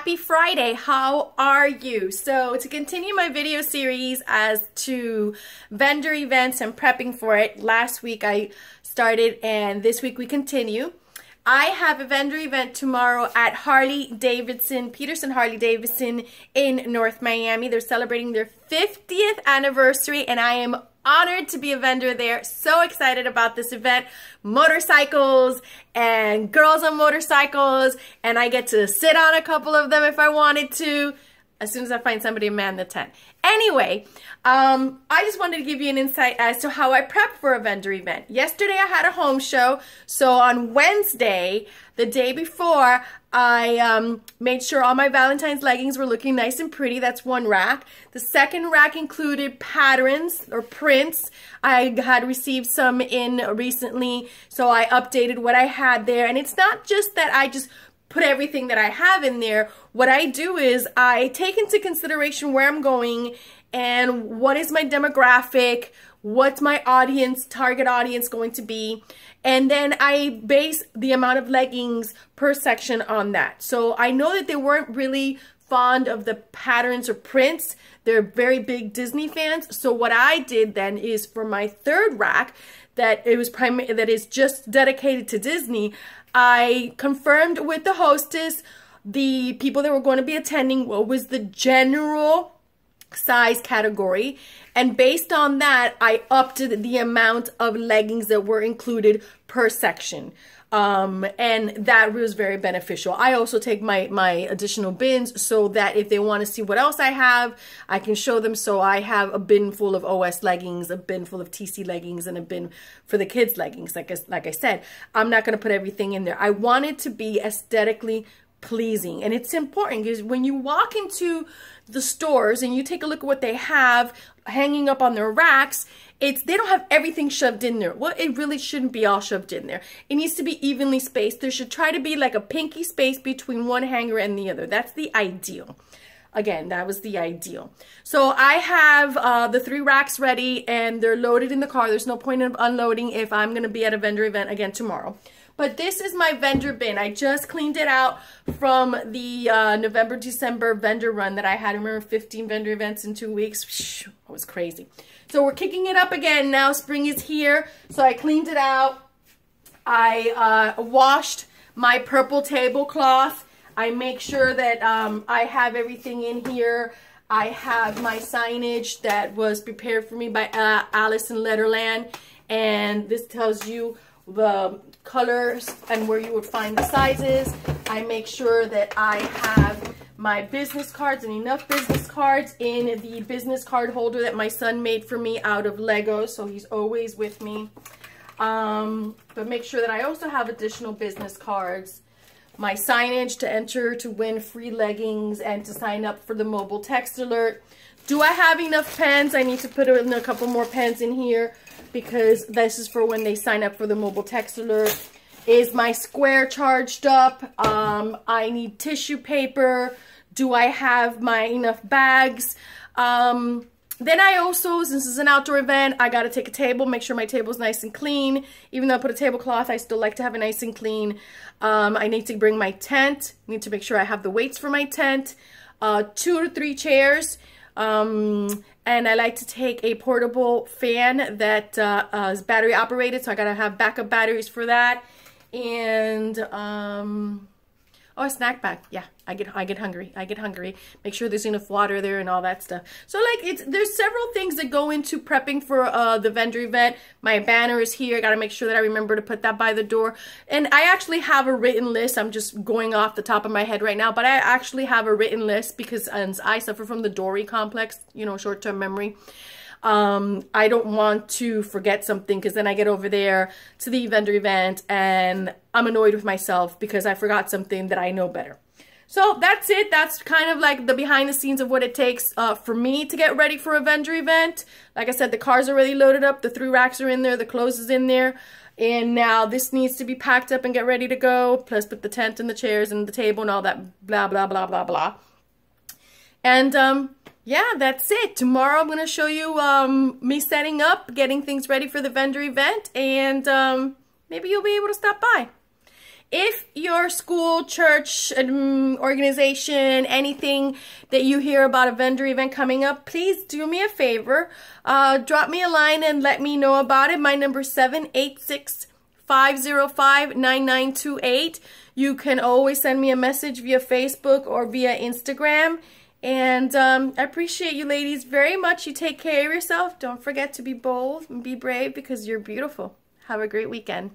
Happy Friday. How are you? So to continue my video series as to vendor events and prepping for it, last week I started and this week we continue. I have a vendor event tomorrow at Harley Davidson, Peterson Harley Davidson in North Miami. They're celebrating their 50th anniversary and I am honored to be a vendor there. So excited about this event. Motorcycles and girls on motorcycles, and I get to sit on a couple of them if I wanted to, as soon as I find somebody to man the tent. Anyway, I just wanted to give you an insight as to how I prep for a vendor event. Yesterday I had a home show, so on Wednesday, the day before, I made sure all my Valentine's leggings were looking nice and pretty. That's one rack. The second rack included patterns or prints. I had received some in recently, so I updated what I had there. And it's not just that I just put everything that I have in there. What I do is I take into consideration where I'm going and what is my demographic, what's my audience, target audience going to be, and then I base the amount of leggings per section on that. So I know that they weren't really fond of the patterns or prints. They're very big Disney fans. So what I did then is for my third rack that is just dedicated to Disney, I confirmed with the hostess, the people that were going to be attending, what was the general size category, and based on that I upped the amount of leggings that were included per section, and that was very beneficial. I also take my additional bins so that if they want to see what else I have, I can show them. So I have a bin full of OS leggings, a bin full of TC leggings, and a bin for the kids leggings. Like I said, I'm not going to put everything in there. I want it to be aesthetically pleasing, and it's important because when you walk into the stores and you take a look at what they have hanging up on their racks, they don't have everything shoved in there. Well, it really shouldn't be all shoved in there. It needs to be evenly spaced. There should try to be like a pinky space between one hanger and the other. That's the ideal. Again, that was the ideal. So I have the 3 racks ready and they're loaded in the car. There's no point of unloading if I'm going to be at a vendor event again tomorrow. But this is my vendor bin. I just cleaned it out from the November-December vendor run that I had. I remember 15 vendor events in 2 weeks. It was crazy. So we're kicking it up again now. Spring is here. So I cleaned it out. I washed my purple tablecloth. I make sure that I have everything in here. I have my signage that was prepared for me by Alice in Letterland. And this tells you the colors and where you would find the sizes. I make sure that I have my business cards and enough business cards in the business card holder that my son made for me out of Legos, so he's always with me. But make sure that I also have additional business cards, my signage to enter to win free leggings and to sign up for the mobile text alert. Do I have enough pens? I need to put in a couple more pens in here because this is for when they sign up for the mobile text alert. Is my square charged up? I need tissue paper. Do I have enough bags? Then I also, since it's an outdoor event, I got to take a table, make sure my table's nice and clean. Even though I put a tablecloth, I still like to have it nice and clean. I need to bring my tent. I need to make sure I have the weights for my tent. 2 to 3 chairs. And I like to take a portable fan that is battery operated, so I gotta have backup batteries for that. And oh, a snack bag. Yeah, I get hungry. I get hungry. Make sure there's enough water there and all that stuff. So like there's several things that go into prepping for the vendor event. My banner is here. I gotta make sure that I remember to put that by the door. And I actually have a written list. I'm just going off the top of my head right now, but I actually have a written list because I suffer from the Dory complex, you know, short-term memory. I don't want to forget something because then I get over there to the vendor event and I'm annoyed with myself because I forgot something that I know better. So that's it. That's kind of like the behind the scenes of what it takes for me to get ready for a vendor event. Like I said, the car's already loaded up. The 3 racks are in there. The clothes is in there. And now this needs to be packed up and get ready to go. Plus put the tent and the chairs and the table and all that blah, blah, blah, blah, blah. And yeah, that's it. Tomorrow I'm going to show you me setting up, getting things ready for the vendor event, and maybe you'll be able to stop by. if your school, church, organization, anything that you hear about a vendor event coming up, please do me a favor. Drop me a line and let me know about it. My number is 786-505-9928. You can always send me a message via Facebook or via Instagram. And I appreciate you ladies very much. You take care of yourself. Don't forget to be bold and be brave because you're beautiful. Have a great weekend.